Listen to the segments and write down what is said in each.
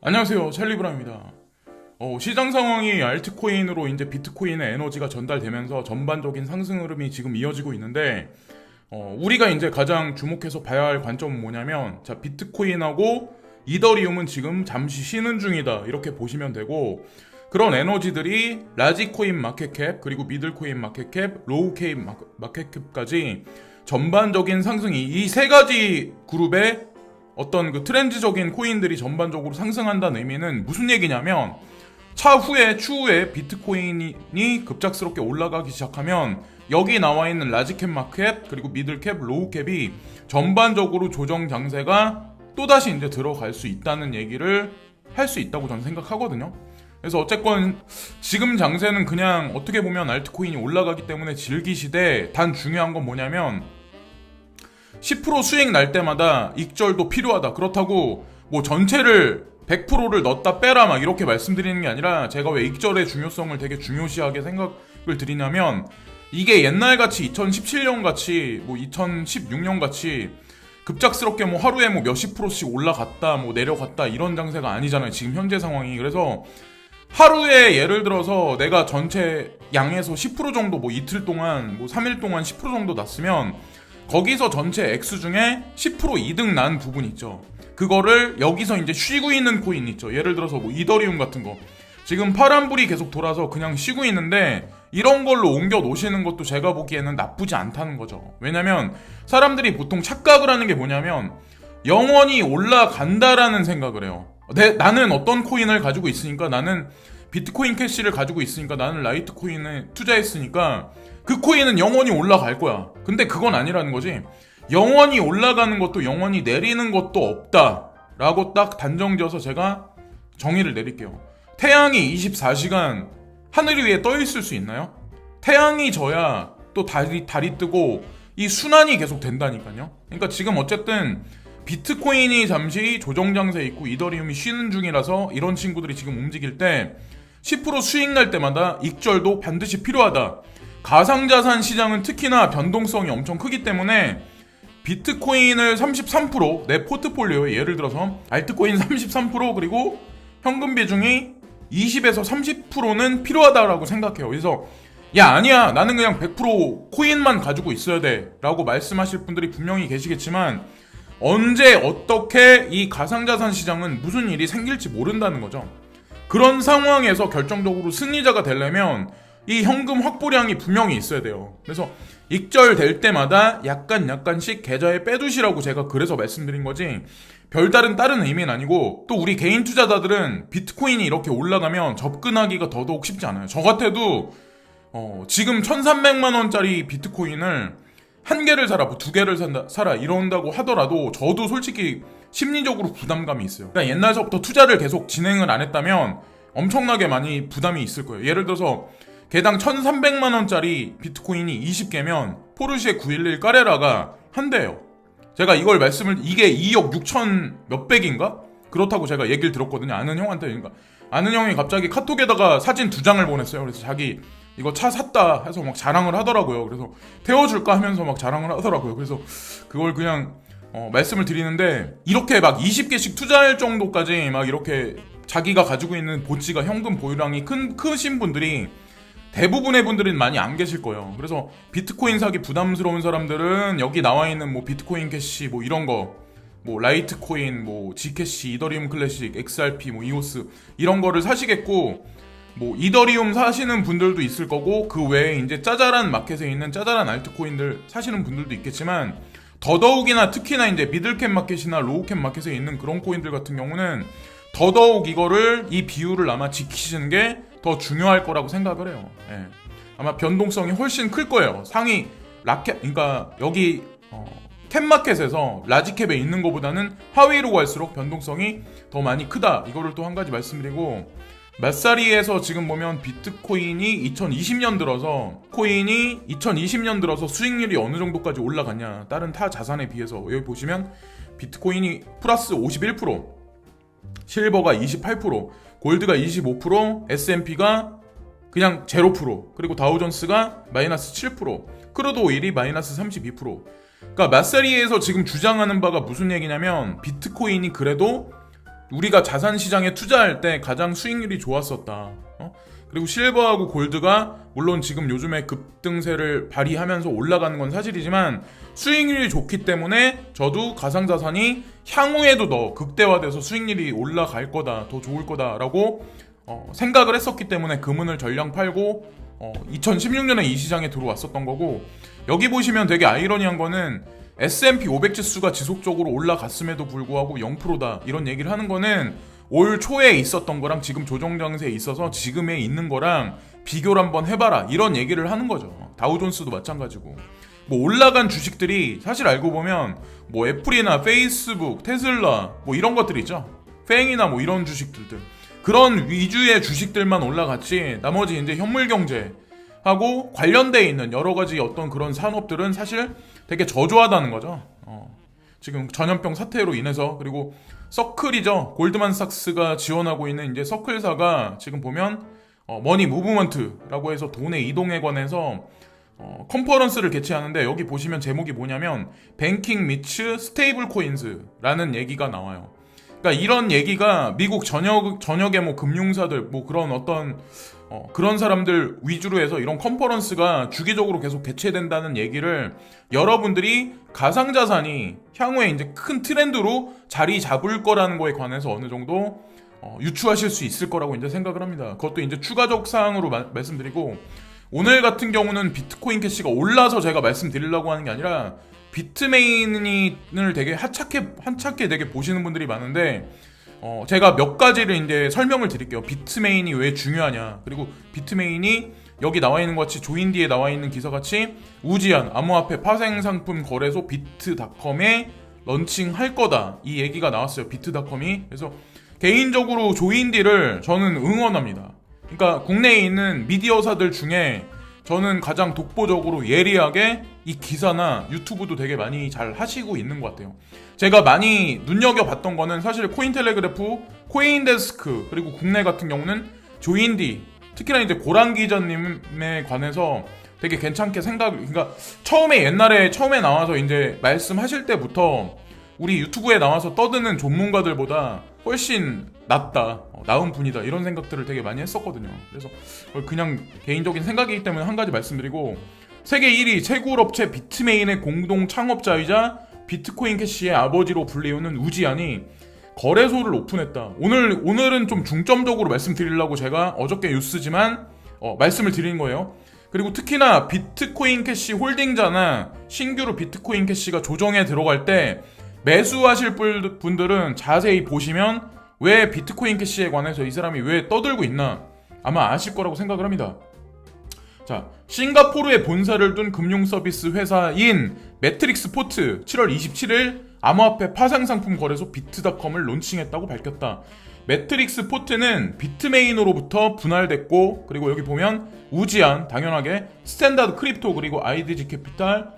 안녕하세요, 찰리브라입니다. 시장 상황이 알트코인으로 이제 비트코인의 에너지가 전달되면서 전반적인 상승 흐름이 지금 이어지고 있는데, 우리가 이제 가장 주목해서 봐야 할 관점은 뭐냐면, 자, 비트코인하고 이더리움은 지금 잠시 쉬는 중이다, 이렇게 보시면 되고, 그런 에너지들이 라지코인 마켓캡, 그리고 미들코인 마켓캡, 로우코인 마켓캡까지 전반적인 상승이 이 세 가지 그룹의 어떤 그 트렌드적인 코인들이 전반적으로 상승한다는 의미는 무슨 얘기냐면, 추후에 비트코인이 급작스럽게 올라가기 시작하면 여기 나와 있는 라지캡 마켓 그리고 미들캡 로우캡이 전반적으로 조정 장세가 또다시 이제 들어갈 수 있다는 얘기를 할 수 있다고 저는 생각하거든요. 그래서 어쨌건 지금 장세는 그냥 어떻게 보면 알트코인이 올라가기 때문에 즐기시되, 단 중요한 건 뭐냐면 10% 수익 날 때마다 익절도 필요하다. 그렇다고 뭐 전체를 100%를 넣었다 빼라 막 이렇게 말씀드리는 게 아니라, 제가 왜 익절의 중요성을 되게 중요시하게 생각을 드리냐면, 이게 옛날같이 2017년같이 뭐 2016년같이 급작스럽게 뭐 하루에 뭐 몇십 프로씩 올라갔다 뭐 내려갔다 이런 장세가 아니잖아요, 지금 현재 상황이. 그래서 하루에 예를 들어서 내가 전체 양에서 10% 정도 뭐 이틀 동안 뭐 3일 동안 10% 정도 났으면 거기서 전체 액수 중에 10% 이득 난 부분 있죠. 그거를 여기서 이제 쉬고 있는 코인 있죠. 예를 들어서 뭐 이더리움 같은 거 지금 파란불이 계속 돌아서 그냥 쉬고 있는데, 이런 걸로 옮겨 놓으시는 것도 제가 보기에는 나쁘지 않다는 거죠. 왜냐면 사람들이 보통 착각을 하는 게 뭐냐면, 영원히 올라간다라는 생각을 해요. 나는 어떤 코인을 가지고 있으니까, 나는 비트코인 캐시를 가지고 있으니까, 나는 라이트코인에 투자했으니까 그 코인은 영원히 올라갈 거야. 근데 그건 아니라는 거지. 영원히 올라가는 것도 영원히 내리는 것도 없다 라고 딱 단정지어서 제가 정의를 내릴게요. 태양이 24시간 하늘 위에 떠 있을 수 있나요? 태양이 져야 또 달이 뜨고 이 순환이 계속 된다니까요. 그러니까 지금 어쨌든 비트코인이 잠시 조정장세에 있고 이더리움이 쉬는 중이라서 이런 친구들이 지금 움직일 때 10% 수익 날 때마다 익절도 반드시 필요하다. 가상자산 시장은 특히나 변동성이 엄청 크기 때문에 비트코인을 33%, 내 포트폴리오에 예를 들어서 알트코인 33% 그리고 현금 비중이 20에서 30%는 필요하다라고 생각해요. 그래서 야, 아니야, 나는 그냥 100% 코인만 가지고 있어야 돼 라고 말씀하실 분들이 분명히 계시겠지만, 언제 어떻게 이 가상자산 시장은 무슨 일이 생길지 모른다는 거죠. 그런 상황에서 결정적으로 승리자가 되려면 이 현금 확보량이 분명히 있어야 돼요. 그래서 익절될 때마다 약간씩 계좌에 빼두시라고 제가 그래서 말씀드린 거지, 별다른 다른 의미는 아니고, 또 우리 개인 투자자들은 비트코인이 이렇게 올라가면 접근하기가 더더욱 쉽지 않아요. 저 같아도 지금 1300만 원짜리 비트코인을 한 개를 사라, 뭐 두 개를 사라 이런다고 하더라도 저도 솔직히 심리적으로 부담감이 있어요. 그러니까 옛날서부터 투자를 계속 진행을 안 했다면 엄청나게 많이 부담이 있을 거예요. 예를 들어서 개당 1300만 원짜리 비트코인이 20개면 포르쉐 911 까레라가 한 대예요. 제가 이걸 이게 2억 6천 몇백인가? 그렇다고 제가 얘기를 들었거든요. 아는 형한테. 그러니까 아는 형이 갑자기 카톡에다가 사진 2장을 보냈어요. 그래서 자기 이거 차 샀다 해서 막 자랑을 하더라고요. 그래서 태워줄까 하면서 막 자랑을 하더라고요. 그래서 그걸 그냥 말씀을 드리는데, 이렇게 막 20개씩 투자할 정도까지 막 이렇게 자기가 가지고 있는 보치가 현금 보유량이 크신 분들이, 대부분의 분들은 많이 안 계실 거예요. 그래서 비트코인 사기 부담스러운 사람들은 여기 나와 있는 뭐 비트코인 캐시 뭐 이런 거, 뭐 라이트코인, 뭐 지캐시, 이더리움 클래식, XRP, 뭐 이오스 이런 거를 사시겠고, 뭐 이더리움 사시는 분들도 있을 거고, 그 외에 이제 짜잘한 마켓에 있는 짜잘한 알트코인들 사시는 분들도 있겠지만, 더더욱이나 특히나 이제 미들캡 마켓이나 로우캡 마켓에 있는 그런 코인들 같은 경우는 더더욱 이 비율을 아마 지키시는 게 더 중요할 거라고 생각을 해요. 예. 아마 변동성이 훨씬 클 거예요. 상위 라켓, 그러니까 여기 캡마켓에서 라지캡에 있는 것보다는 하위로 갈수록 변동성이 더 많이 크다. 이거를 또 한 가지 말씀드리고, 마사리에서 지금 보면 비트코인이 2020년 들어서 수익률이 어느 정도까지 올라갔냐, 다른 타 자산에 비해서 여기 보시면 비트코인이 플러스 51%, 실버가 28%, 골드가 25%, S&P가 그냥 0%, 그리고 다우존스가 마이너스 7%, 크루드 오일이 마이너스 32%. 그러니까 마사리에서 지금 주장하는 바가 무슨 얘기냐면, 비트코인이 그래도 우리가 자산 시장에 투자할 때 가장 수익률이 좋았었다. 그리고 실버하고 골드가 물론 지금 요즘에 급등세를 발휘하면서 올라가는 건 사실이지만 수익률이 좋기 때문에 저도 가상자산이 향후에도 더 극대화돼서 수익률이 올라갈 거다, 더 좋을 거다라고 생각을 했었기 때문에 금은을 전량 팔고 2016년에 이 시장에 들어왔었던 거고, 여기 보시면 되게 아이러니한 거는 S&P 500 지수가 지속적으로 올라갔음에도 불구하고 0%다 이런 얘기를 하는 거는 올 초에 있었던 거랑 지금 조정 장세에 있어서 지금에 있는 거랑 비교를 한번 해봐라 이런 얘기를 하는 거죠. 다우존스도 마찬가지고, 뭐 올라간 주식들이 사실 알고 보면 뭐 애플이나 페이스북, 테슬라 뭐 이런 것들 있죠. 팽이나 뭐 이런 주식들들, 그런 위주의 주식들만 올라갔지 나머지 이제 현물 경제하고 관련돼 있는 여러 가지 어떤 그런 산업들은 사실 되게 저조하다는 거죠. 지금 전염병 사태로 인해서. 그리고 서클이죠. 골드만삭스가 지원하고 있는 이제 서클사가 지금 보면 머니 무브먼트라고 해서 돈의 이동에 관해서 컨퍼런스를 개최하는데, 여기 보시면 제목이 뭐냐면 뱅킹 미츠 스테이블 코인즈라는 얘기가 나와요. 그러니까 이런 얘기가 미국 전역의 뭐 금융사들 뭐 그런 어떤 그런 사람들 위주로 해서 이런 컨퍼런스가 주기적으로 계속 개최된다는 얘기를, 여러분들이 가상자산이 향후에 이제 큰 트렌드로 자리 잡을 거라는 거에 관해서 어느 정도 유추하실 수 있을 거라고 이제 생각을 합니다. 그것도 이제 추가적 사항으로 말씀드리고, 오늘 같은 경우는 비트코인 캐시가 올라서 제가 말씀드리려고 하는 게 아니라 비트메인을 되게 한착해 되게 보시는 분들이 많은데, 제가 몇 가지를 이제 설명을 드릴게요. 비트메인이 왜 중요하냐, 그리고 비트메인이 여기 나와 있는 것 같이 조인디에 나와 있는 기사 같이 우지한 암호화폐 파생상품 거래소 비트닷컴에 런칭할 거다 이 얘기가 나왔어요. 비트닷컴이. 그래서 개인적으로 조인디를 저는 응원합니다. 그러니까 국내에 있는 미디어사들 중에 저는 가장 독보적으로 예리하게 이 기사나 유튜브도 되게 많이 잘 하시고 있는 것 같아요. 제가 많이 눈여겨봤던 거는 사실 코인텔레그래프, 코인데스크, 그리고 국내 같은 경우는 조인디, 특히나 이제 고란 기자님에 관해서 되게 괜찮게 그러니까 옛날에 처음에 나와서 이제 말씀하실 때부터 우리 유튜브에 나와서 떠드는 전문가들보다 훨씬 나은 분이다 이런 생각들을 되게 많이 했었거든요. 그래서 그냥 개인적인 생각이기 때문에 한 가지 말씀드리고, 세계 1위 채굴 업체 비트메인의 공동 창업자이자 비트코인 캐시의 아버지로 불리우는 우지안이 거래소를 오픈했다. 오늘은 좀 중점적으로 말씀드리려고 제가 어저께 뉴스지만 말씀을 드린 거예요. 그리고 특히나 비트코인 캐시 홀딩자나 신규로 비트코인 캐시가 조정에 들어갈 때 매수하실 분들은 자세히 보시면 왜 비트코인 캐시에 관해서 이 사람이 왜 떠들고 있나 아마 아실 거라고 생각을 합니다. 자, 싱가포르에 본사를 둔 금융서비스 회사인 매트릭스 포트 7월 27일 암호화폐 파생상품 거래소 비트닷컴을 론칭했다고 밝혔다. 매트릭스 포트는 비트메인으로부터 분할됐고, 그리고 여기 보면 우지안, 당연하게 스탠다드 크립토, 그리고 IDG 캐피탈,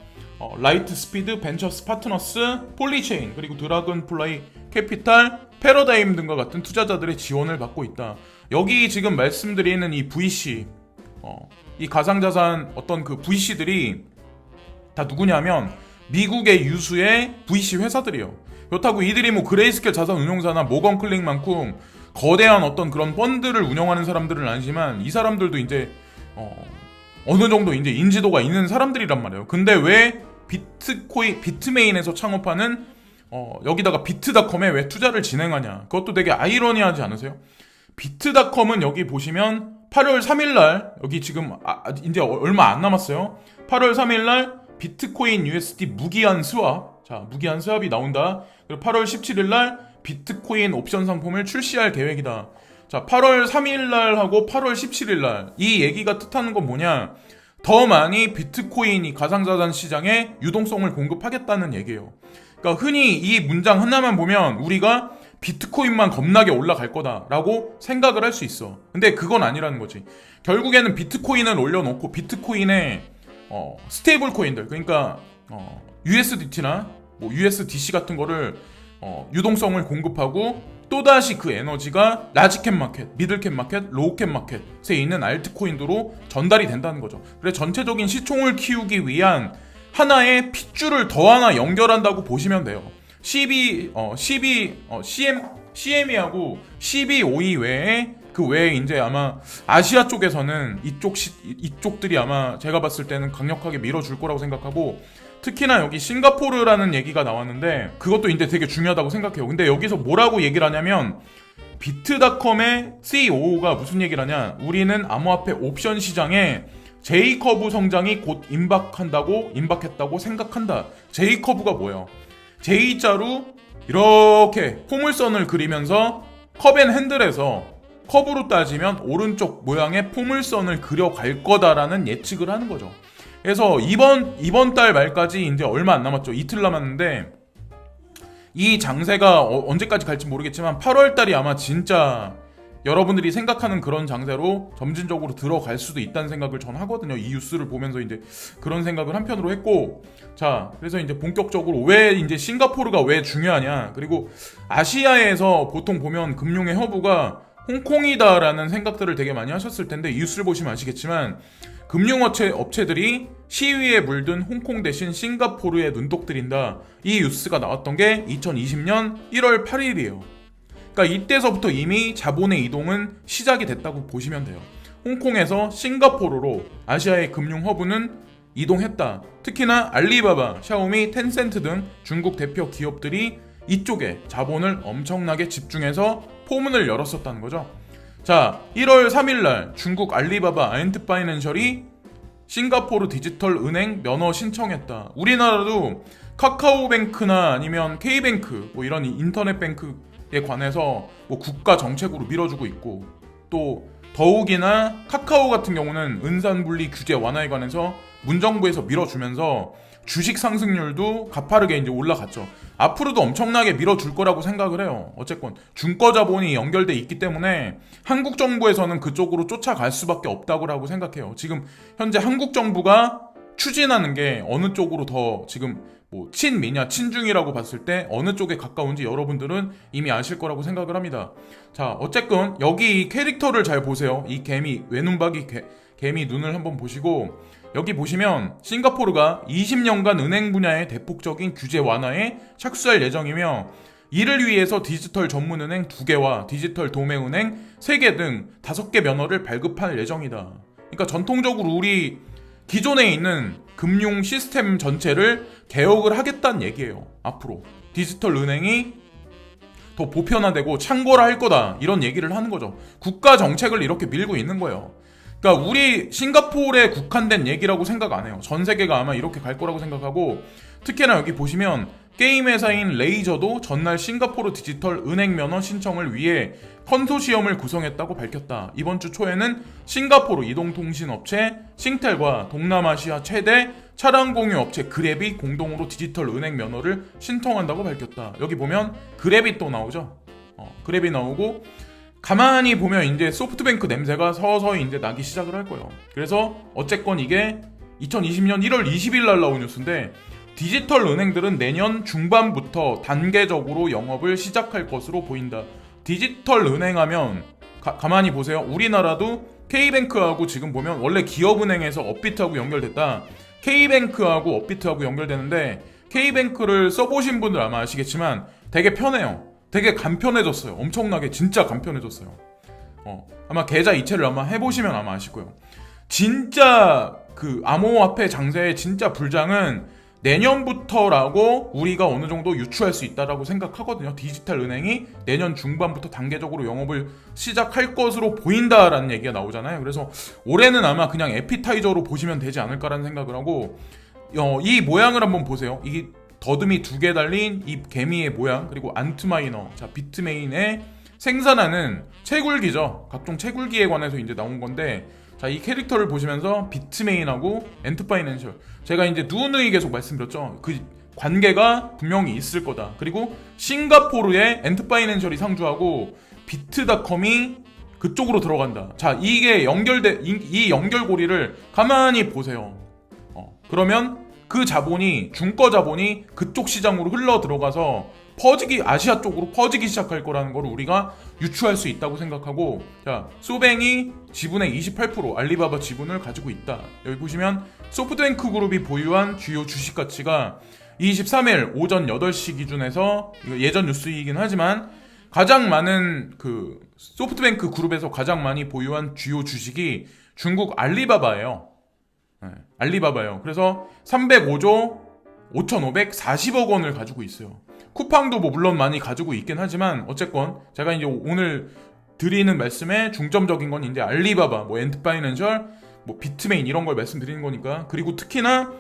라이트 스피드, 벤처스 파트너스, 폴리체인, 그리고 드라곤플라이 캐피탈, 패러다임 등과 같은 투자자들의 지원을 받고 있다. 여기 지금 말씀드리는 이 VC, 이 가상자산 어떤 그 VC들이 다 누구냐면 미국의 유수의 VC 회사들이에요. 그렇다고 이들이 뭐 그레이스케일 자산운용사나 모건 클릭만큼 거대한 어떤 그런 펀드를 운영하는 사람들은 아니지만 이 사람들도 이제 어느 정도 이제 인지도가 있는 사람들이란 말이에요. 근데 왜 비트메인에서 창업하는 여기다가 비트닷컴에 왜 투자를 진행하냐? 그것도 되게 아이러니하지 않으세요? 비트닷컴은 여기 보시면 8월 3일날 여기 지금 이제 얼마 안 남았어요. 8월 3일날 비트코인 USD 무기한 스왑, 무기한 스왑이 나온다. 그리고 8월 17일날 비트코인 옵션 상품을 출시할 계획이다. 자, 8월 3일날 하고 8월 17일날 이 얘기가 뜻하는 건 뭐냐? 더 많이 비트코인이 가상자산 시장에 유동성을 공급하겠다는 얘기예요. 그러니까 흔히 이 문장 하나만 보면 우리가 비트코인만 겁나게 올라갈 거다라고 생각을 할 수 있어. 근데 그건 아니라는 거지. 결국에는 비트코인을 올려놓고 비트코인의 스테이블 코인들, 그러니까 USDT나 뭐 USDC 같은 거를 유동성을 공급하고 또다시 그 에너지가 라지캡 마켓, 미들캡 마켓, 로우캡 마켓에 있는 알트코인으로 전달이 된다는 거죠. 그래서 전체적인 시총을 키우기 위한 하나의 핏줄을 더 하나 연결한다고 보시면 돼요. CM CME하고 1252 외에 그 외에 이제 아마 아시아 쪽에서는 이쪽들이 아마 제가 봤을 때는 강력하게 밀어줄 거라고 생각하고, 특히나 여기 싱가포르라는 얘기가 나왔는데 그것도 이제 되게 중요하다고 생각해요. 근데 여기서 뭐라고 얘기를 하냐면, 비트닷컴의 CEO가 무슨 얘기를 하냐, 우리는 암호화폐 옵션 시장에 J커브 성장이 곧 임박했다고 생각한다. J커브가 뭐예요? J자로 이렇게 포물선을 그리면서 컵앤핸들에서 커브로 따지면 오른쪽 모양의 포물선을 그려갈 거다라는 예측을 하는 거죠. 그래서 이번 달 말까지 이제 얼마 안 남았죠. 이틀 남았는데 이 장세가 언제까지 갈지 모르겠지만 8월 달이 아마 진짜 여러분들이 생각하는 그런 장세로 점진적으로 들어갈 수도 있다는 생각을 전 하거든요. 이 뉴스를 보면서 이제 그런 생각을 한편으로 했고, 자, 그래서 이제 본격적으로 왜 이제 싱가포르가 왜 중요하냐, 그리고 아시아에서 보통 보면 금융의 허브가 홍콩이다라는 생각들을 되게 많이 하셨을 텐데, 이 뉴스를 보시면 아시겠지만 금융업체들이 시위에 물든 홍콩 대신 싱가포르에 눈독들인다, 이 뉴스가 나왔던 게 2020년 1월 8일이에요. 그러니까 이때서부터 이미 자본의 이동은 시작이 됐다고 보시면 돼요. 홍콩에서 싱가포르로 아시아의 금융 허브는 이동했다. 특히나 알리바바, 샤오미, 텐센트 등 중국 대표 기업들이 이쪽에 자본을 엄청나게 집중해서 포문을 열었었다는 거죠. 자, 1월 3일날 중국 알리바바 엔트파이낸셜이 싱가포르 디지털 은행 면허 신청했다. 우리나라도 카카오뱅크나 아니면 K뱅크, 뭐 이런 인터넷 뱅크에 관해서 뭐 국가 정책으로 밀어주고 있고, 또 더욱이나 카카오 같은 경우는 은산분리 규제 완화에 관해서 문정부에서 밀어주면서 주식 상승률도 가파르게 이제 올라갔죠. 앞으로도 엄청나게 밀어줄 거라고 생각을 해요. 어쨌건 중거 자본이 연결돼 있기 때문에 한국 정부에서는 그쪽으로 쫓아갈 수밖에 없다고 생각해요. 지금 현재 한국 정부가 추진하는 게 어느 쪽으로 더 지금 뭐 친미냐 친중이라고 봤을 때 어느 쪽에 가까운지 여러분들은 이미 아실 거라고 생각을 합니다. 자, 어쨌건 여기 이 캐릭터를 잘 보세요. 이 개미, 외눈박이 개미 눈을 한번 보시고, 여기 보시면 싱가포르가 20년간 은행 분야의 대폭적인 규제 완화에 착수할 예정이며, 이를 위해서 디지털 전문은행 2개와 디지털 도매은행 3개 등 5개 면허를 발급할 예정이다. 그러니까 전통적으로 우리 기존에 있는 금융 시스템 전체를 개혁을 하겠다는 얘기예요. 앞으로 디지털 은행이 더 보편화되고 창궐할 거다, 이런 얘기를 하는 거죠. 국가 정책을 이렇게 밀고 있는 거예요. 그러니까 우리 싱가포르에 국한된 얘기라고 생각 안 해요. 전 세계가 아마 이렇게 갈 거라고 생각하고, 특히나 여기 보시면 게임 회사인 레이저도 전날 싱가포르 디지털 은행 면허 신청을 위해 컨소시엄을 구성했다고 밝혔다. 이번 주 초에는 싱가포르 이동통신업체 싱텔과 동남아시아 최대 차량 공유 업체 그랩이 공동으로 디지털 은행 면허를 신청한다고 밝혔다. 여기 보면 그랩이 또 나오죠. 그랩이 나오고, 가만히 보면 이제 소프트뱅크 냄새가 서서히 이제 나기 시작을 할 거예요. 그래서 어쨌건 이게 2020년 1월 20일 날 나온 뉴스인데, 디지털 은행들은 내년 중반부터 단계적으로 영업을 시작할 것으로 보인다. 디지털 은행하면 가만히 보세요. 우리나라도 K뱅크하고 지금 보면 원래 기업은행에서 업비트하고 연결됐다. K뱅크하고 업비트하고 연결되는데, K뱅크를 써보신 분들 아마 아시겠지만 되게 편해요. 되게 간편해졌어요. 엄청나게 진짜 간편해졌어요. 아마 계좌 이체를 아마 해보시면 아마 아실 거예요. 진짜 그 암호화폐 장세의 진짜 불장은 내년부터라고 우리가 어느 정도 유추할 수 있다라고 생각하거든요. 디지털 은행이 내년 중반부터 단계적으로 영업을 시작할 것으로 보인다라는 얘기가 나오잖아요. 그래서 올해는 아마 그냥 에피타이저로 보시면 되지 않을까라는 생각을 하고, 이 모양을 한번 보세요. 이게 더듬이 2개 달린 이 개미의 모양, 그리고 안트마이너, 자, 비트메인에 생산하는 채굴기죠. 각종 채굴기에 관해서 이제 나온 건데, 자, 이 캐릭터를 보시면서 비트메인하고 엔트파이낸셜, 제가 이제 누누이 계속 말씀드렸죠. 그 관계가 분명히 있을 거다. 그리고 싱가포르에 엔트파이낸셜이 상주하고 비트닷컴이 그쪽으로 들어간다. 자, 이게 이 연결고리를 가만히 보세요. 그러면 그 자본이, 중거 자본이 그쪽 시장으로 흘러 들어가서 아시아 쪽으로 퍼지기 시작할 거라는 걸 우리가 유추할 수 있다고 생각하고, 자, 소뱅이 지분의 28%, 알리바바 지분을 가지고 있다. 여기 보시면 소프트뱅크 그룹이 보유한 주요 주식 가치가 23일 오전 8시 기준에서, 이거 예전 뉴스이긴 하지만 가장 많은 그 소프트뱅크 그룹에서 가장 많이 보유한 주요 주식이 중국 알리바바예요. 네, 알리바바예요. 그래서 305조 5,540억 원을 가지고 있어요. 쿠팡도 뭐 물론 많이 가지고 있긴 하지만 어쨌건 제가 이제 오늘 드리는 말씀에 중점적인 건 이제 알리바바, 뭐 엔트파이낸셜, 뭐 비트메인 이런 걸 말씀드리는 거니까. 그리고 특히나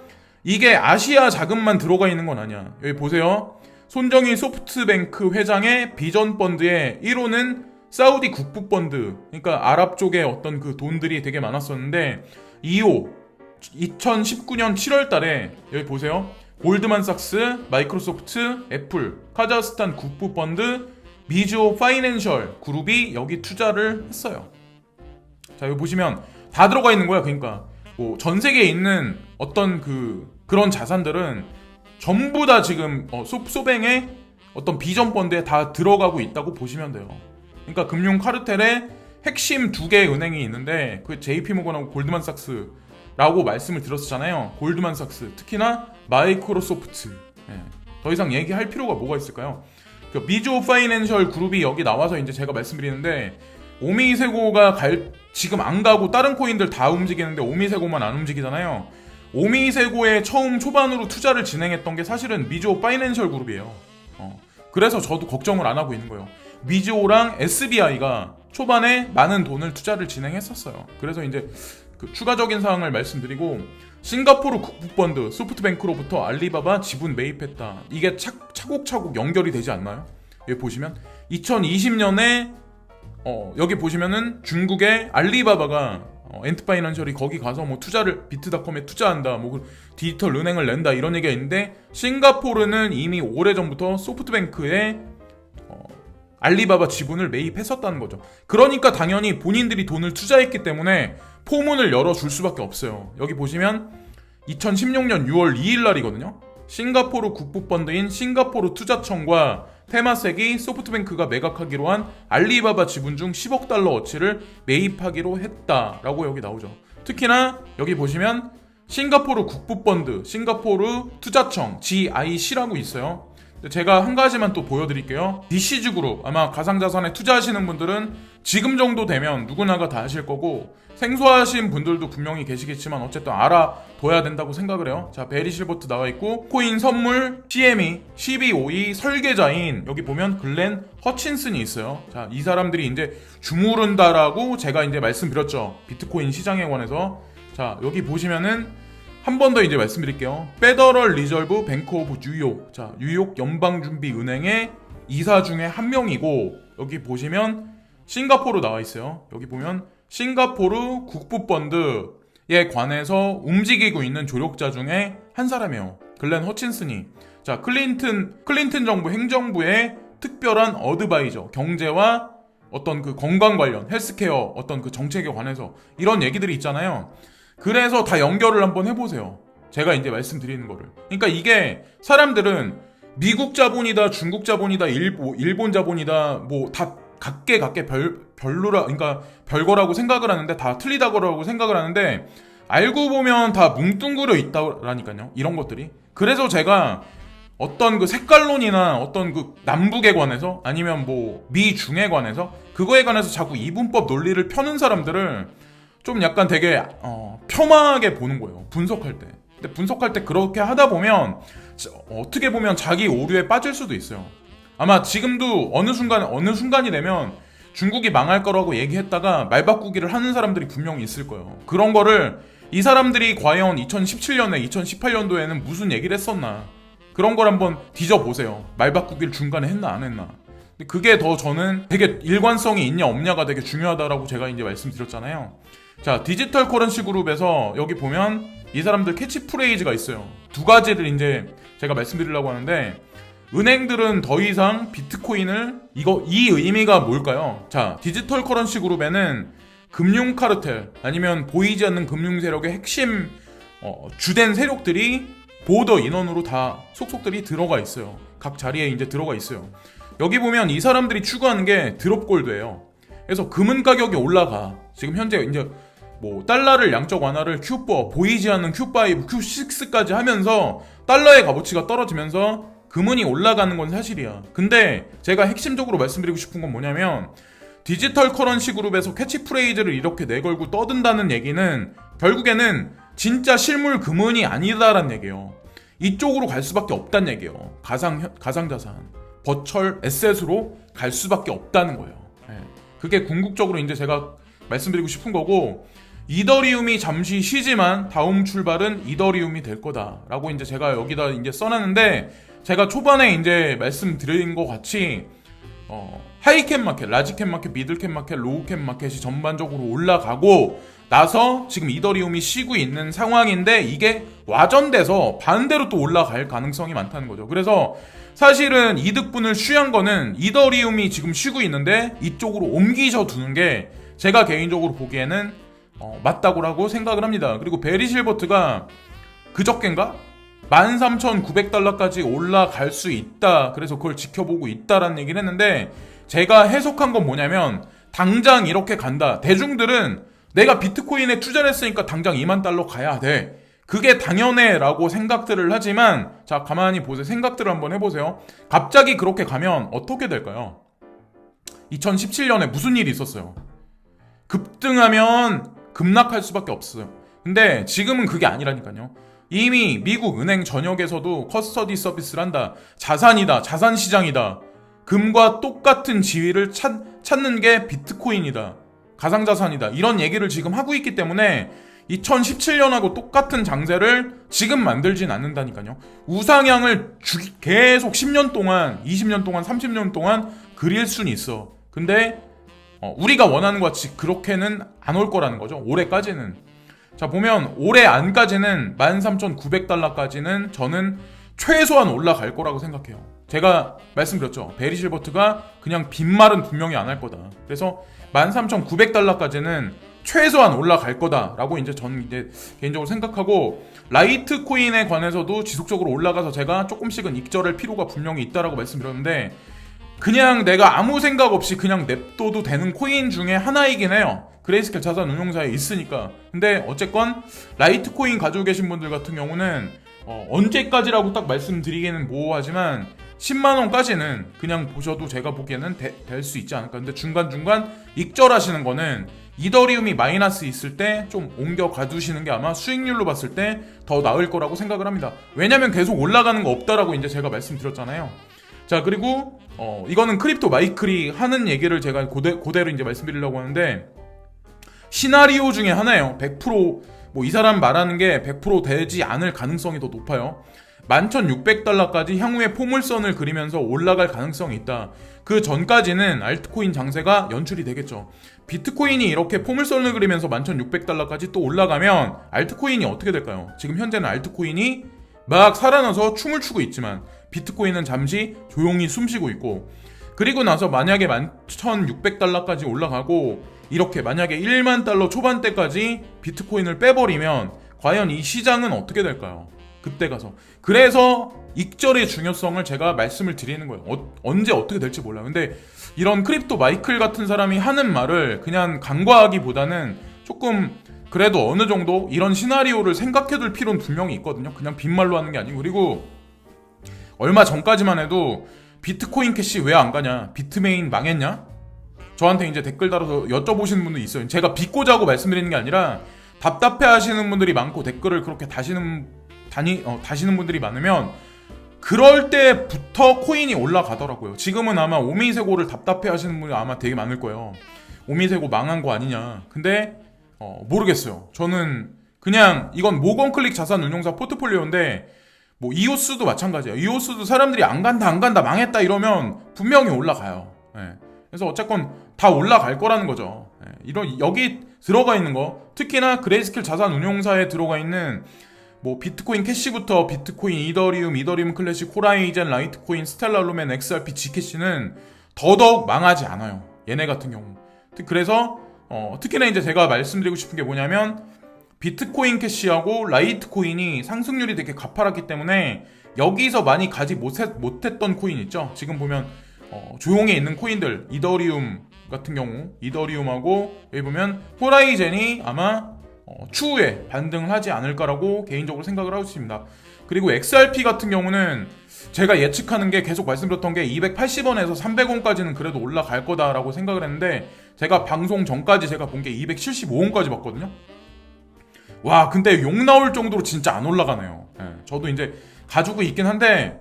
이게 아시아 자금만 들어가 있는 건 아니야. 여기 보세요. 손정희 소프트뱅크 회장의 비전 펀드의 1호는 사우디 국부 펀드, 그러니까 아랍 쪽에 어떤 그 돈들이 되게 많았었는데 2호 2019년 7월 달에 여기 보세요. 골드만삭스, 마이크로소프트, 애플, 카자흐스탄 국부 펀드, 미주호 파이낸셜 그룹이 여기 투자를 했어요. 자, 여기 보시면 다 들어가 있는 거야. 그러니까 뭐 전 세계에 있는 어떤 그런 자산들은 전부 다 지금 소뱅의 어떤 비전 펀드에 다 들어가고 있다고 보시면 돼요. 그러니까 금융 카르텔의 핵심 두 개의 은행이 있는데 그 JP모건하고 골드만삭스라고 말씀을 드렸었잖아요. 골드만삭스, 특히나 마이크로소프트. 예. 더 이상 얘기할 필요가 뭐가 있을까요? 그 미주호 파이낸셜 그룹이 여기 나와서 이제 제가 말씀드리는데 오미세고가 지금 안 가고 다른 코인들 다 움직이는데 오미세고만 안 움직이잖아요. 오미세고에 처음 초반으로 투자를 진행했던 게 사실은 미주호 파이낸셜 그룹이에요. 그래서 저도 걱정을 안 하고 있는 거예요. 미주호랑 SBI가 초반에 많은 돈을 투자를 진행했었어요. 그래서 이제 그 추가적인 사항을 말씀드리고, 싱가포르 국부펀드 소프트뱅크로부터 알리바바 지분 매입했다. 이게 차곡차곡 연결이 되지 않나요? 여기 보시면 2020년에 여기 보시면은 중국의 알리바바가 엔트파이낸셜이 거기 가서 뭐 투자를 비트닷컴에 투자한다, 뭐 디지털 은행을 낸다 이런 얘기가 있는데, 싱가포르는 이미 오래전부터 소프트뱅크에 알리바바 지분을 매입했었다는 거죠. 그러니까 당연히 본인들이 돈을 투자했기 때문에 포문을 열어줄 수밖에 없어요. 여기 보시면 2016년 6월 2일 날이거든요. 싱가포르 국부펀드인 싱가포르 투자청과 테마섹이 소프트뱅크가 매각하기로 한 알리바바 지분 중 10억 달러 어치를 매입하기로 했다라고 여기 나오죠. 특히나 여기 보시면 싱가포르 국부펀드, 싱가포르 투자청 GIC라고 있어요. 제가 한 가지만 또 보여드릴게요. DCG그룹, 아마 가상자산에 투자하시는 분들은 지금 정도 되면 누구나가 다 아실 거고, 생소하신 분들도 분명히 계시겠지만 어쨌든 알아둬야 된다고 생각을 해요. 자, 베리실버트 나와있고, 코인 선물 CME 1252 설계자인 여기 보면 글렌 허친슨이 있어요. 자, 이 사람들이 이제 주무른다라고 제가 이제 말씀드렸죠. 비트코인 시장에 관해서. 자, 여기 보시면은 한 번 더 이제 말씀드릴게요. 페더럴 리저브 뱅크 오브 뉴욕. 자, 뉴욕 연방준비은행의 이사 중에 한 명이고, 여기 보시면 싱가포르 나와 있어요. 여기 보면 싱가포르 국부펀드에 관해서 움직이고 있는 조력자 중에 한 사람이에요. 글렌 허친슨이. 자, 클린턴 정부 행정부의 특별한 어드바이저, 경제와 어떤 그 건강 관련, 헬스케어 어떤 그 정책에 관해서 이런 얘기들이 있잖아요. 그래서 다 연결을 한번 해보세요. 제가 이제 말씀드리는 거를. 그러니까 이게 사람들은 미국 자본이다, 중국 자본이다, 일본 자본이다, 뭐 다 각계 별로라, 그러니까 별거라고 생각을 하는데, 다 틀리다고라고 생각을 하는데, 알고 보면 다 뭉뚱그려 있다라니까요. 이런 것들이. 그래서 제가 어떤 그 색깔론이나 어떤 그 남북에 관해서, 아니면 뭐 미중에 관해서, 그거에 관해서 자꾸 이분법 논리를 펴는 사람들을 좀 약간 되게 폄하하게 보는 거예요. 분석할 때. 근데 분석할 때 그렇게 하다 보면 어떻게 보면 자기 오류에 빠질 수도 있어요. 아마 지금도 어느 순간이 되면 중국이 망할 거라고 얘기했다가 말 바꾸기를 하는 사람들이 분명히 있을 거예요. 그런 거를 이 사람들이 과연 2017년에 2018년도에는 무슨 얘기를 했었나, 그런 걸 한번 뒤져보세요. 말 바꾸기를 중간에 했나 안 했나. 근데 그게 더 저는 되게 일관성이 있냐 없냐가 되게 중요하다라고 제가 이제 말씀드렸잖아요. 자, 디지털 커런시 그룹에서 여기 보면 이 사람들 캐치프레이즈가 있어요. 두 가지를 이제 제가 말씀드리려고 하는데, 은행들은 더 이상 비트코인을, 이 의미가 뭘까요? 자, 디지털 커런시 그룹에는 금융 카르텔, 아니면 보이지 않는 금융 세력의 핵심 주된 세력들이 보더 인원으로 다 속속들이 들어가 있어요. 각 자리에 이제 들어가 있어요. 여기 보면 이 사람들이 추구하는 게 드롭골드예요. 그래서 금은 가격이 올라가. 지금 현재 이제 뭐 달러를 양적 완화를 Q4, 보이지 않는 Q5, Q6까지 하면서 달러의 값어치가 떨어지면서 금은이 올라가는 건 사실이야. 근데 제가 핵심적으로 말씀드리고 싶은 건 뭐냐면 디지털 커런시 그룹에서 캐치프레이즈를 이렇게 내걸고 떠든다는 얘기는 결국에는 진짜 실물 금은이 아니다라는 얘기예요. 이쪽으로 갈 수밖에 없다는 얘기예요. 가상자산, 버철 에셋으로 갈 수밖에 없다는 거예요. 그게 궁극적으로 이제 제가 말씀드리고 싶은 거고, 이더리움이 잠시 쉬지만 다음 출발은 이더리움이 될 거다라고 이제 제가 여기다 이제 써놨는데, 제가 초반에 이제 말씀드린 것 같이 하이캡 마켓, 라지캡 마켓, 미들캡 마켓, 로우캡 마켓이 전반적으로 올라가고 나서 지금 이더리움이 쉬고 있는 상황인데, 이게 와전돼서 반대로 또 올라갈 가능성이 많다는 거죠. 그래서 사실은 이득분을 취한 거는 이더리움이 지금 쉬고 있는데 이쪽으로 옮기셔 두는 게 제가 개인적으로 보기에는 맞다고 생각을 합니다. 그리고 베리 실버트가 그저껜가 13,900달러까지 올라갈 수 있다, 그래서 그걸 지켜보고 있다라는 얘기를 했는데, 제가 해석한 건 뭐냐면 당장 이렇게 간다, 대중들은 내가 비트코인에 투자를 했으니까 당장 2만 달러 가야 돼, 그게 당연해 라고 생각들을 하지만, 자 가만히 보세요. 생각들을 한번 해보세요. 갑자기 그렇게 가면 어떻게 될까요? 2017년에 무슨 일이 있었어요? 급등하면 급락할 수밖에 없어요. 근데 지금은 그게 아니라니까요. 이미 미국 은행 전역에서도 커스터디 서비스를 한다, 자산이다, 자산시장이다, 금과 똑같은 지위를 찾는 게 비트코인이다, 가상자산이다, 이런 얘기를 지금 하고 있기 때문에 2017년하고 똑같은 장세를 지금 만들진 않는다니까요. 우상향을 계속 10년 동안, 20년 동안, 30년 동안 그릴 수는 있어. 근데 우리가 원하는 것 같이 그렇게는 안 올 거라는 거죠. 올해까지는. 자 보면 올해 안까지는 13,900달러까지는 저는 최소한 올라갈 거라고 생각해요. 제가 말씀드렸죠. 베리 실버트가 그냥 빈말은 분명히 안 할 거다. 그래서 13,900달러까지는 최소한 올라갈 거다라고 이제 저는 이제 개인적으로 생각하고, 라이트코인에 관해서도 지속적으로 올라가서 제가 조금씩은 익절할 필요가 분명히 있다라고 말씀드렸는데, 그냥 내가 아무 생각 없이 그냥 냅둬도 되는 코인 중에 하나이긴 해요. 그레이스켈 자산 운용사에 있으니까. 근데 어쨌건 라이트코인 가지고 계신 분들 같은 경우는 언제까지라고 딱 말씀드리기는 모호하지만 10만원까지는 그냥 보셔도 제가 보기에는 될 수 있지 않을까. 근데 중간중간 익절하시는 거는 이더리움이 마이너스 있을 때 좀 옮겨 가두시는 게 아마 수익률로 봤을 때 더 나을 거라고 생각을 합니다. 왜냐면 계속 올라가는 거 없다라고 이제 제가 말씀드렸잖아요. 자 그리고 이거는 크립토 마이클이 하는 얘기를 제가 그대로 이제 말씀드리려고 하는데, 시나리오 중에 하나예요. 100% 이 사람 말하는 게 100% 되지 않을 가능성이 더 높아요. 11,600달러까지 향후에 포물선을 그리면서 올라갈 가능성이 있다. 그 전까지는 알트코인 장세가 연출이 되겠죠. 비트코인이 이렇게 포물선을 그리면서 11,600달러까지 또 올라가면 알트코인이 어떻게 될까요? 지금 현재는 알트코인이 막 살아나서 춤을 추고 있지만 비트코인은 잠시 조용히 숨쉬고 있고, 그리고 나서 만약에 11,600달러까지 올라가고 이렇게 만약에 1만 달러 초반대까지 비트코인을 빼버리면 과연 이 시장은 어떻게 될까요? 그때 가서. 그래서 익절의 중요성을 제가 말씀을 드리는 거예요. 언제 어떻게 될지 몰라요. 근데 이런 크립토 마이클 같은 사람이 하는 말을 그냥 간과하기보다는 조금 그래도 어느 정도 이런 시나리오를 생각해둘 필요는 분명히 있거든요. 그냥 빈말로 하는 게 아니고. 그리고 얼마 전까지만 해도 비트코인 캐시 왜 안 가냐, 비트메인 망했냐, 저한테 이제 댓글 달아서 여쭤보시는 분도 있어요. 제가 비꼬자고 말씀드리는 게 아니라 답답해 하시는 분들이 많고 댓글을 그렇게 다시는 분들이 많으면 그럴 때부터 코인이 올라가더라고요. 지금은 아마 오미세고를 답답해 하시는 분이 아마 되게 많을 거예요. 오미세고 망한 거 아니냐. 근데 모르겠어요. 저는 그냥 이건 모건클릭 자산 운용사 포트폴리오인데, 이오스도 마찬가지예요. 이오스도 사람들이 안 간다 망했다 이러면 분명히 올라가요. 그래서 어쨌건 다 올라갈 거라는 거죠. 여기 들어가 있는 거, 특히나 그레이스켈 자산 운용사에 들어가 있는 비트코인 캐시부터 비트코인, 이더리움 클래식, 호라이젠, 라이트코인, 스텔라 루멘, XRP, G캐시는 더더욱 망하지 않아요. 얘네 같은 경우. 그래서 특히나 이제 제가 말씀드리고 싶은 게 뭐냐면, 비트코인 캐시하고 라이트코인이 상승률이 되게 가파랐기 때문에 여기서 많이 가지 못했던 코인 있죠. 지금 보면 조용히 있는 코인들, 이더리움 같은 경우, 이더리움하고 여기 보면 호라이젠이 아마 추후에 반등을 하지 않을까라고 개인적으로 생각을 하고 있습니다. 그리고 XRP 같은 경우는 제가 예측하는 게 계속 말씀드렸던 게 280원에서 300원까지는 그래도 올라갈 거다라고 생각을 했는데 제가 방송 전까지 제가 본 게 275원까지 봤거든요. 와, 근데 욕 나올 정도로 진짜 안 올라가네요. 예, 저도 이제 가지고 있긴 한데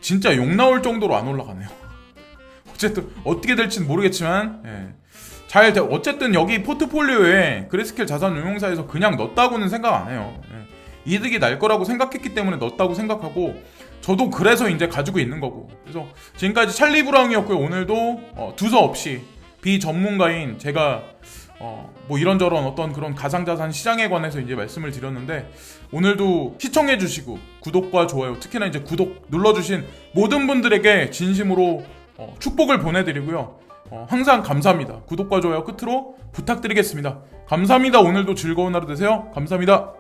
진짜 욕 나올 정도로 안 올라가네요. 어쨌든 어떻게 될지는 모르겠지만 어쨌든 여기 포트폴리오에 그레스켈 자산운용사에서 그냥 넣었다고는 생각 안 해요. 이득이 날 거라고 생각했기 때문에 넣었다고 생각하고 저도 그래서 이제 가지고 있는 거고. 그래서 지금까지 찰리 브라운이었고요. 오늘도 두서없이 비전문가인 제가 뭐 이런저런 어떤 그런 가상자산 시장에 관해서 이제 말씀을 드렸는데 오늘도 시청해주시고 구독과 좋아요, 특히나 이제 구독 눌러주신 모든 분들에게 진심으로 축복을 보내드리고요. 항상 감사합니다. 구독과 좋아요 끝으로 부탁드리겠습니다. 감사합니다. 오늘도 즐거운 하루 되세요. 감사합니다.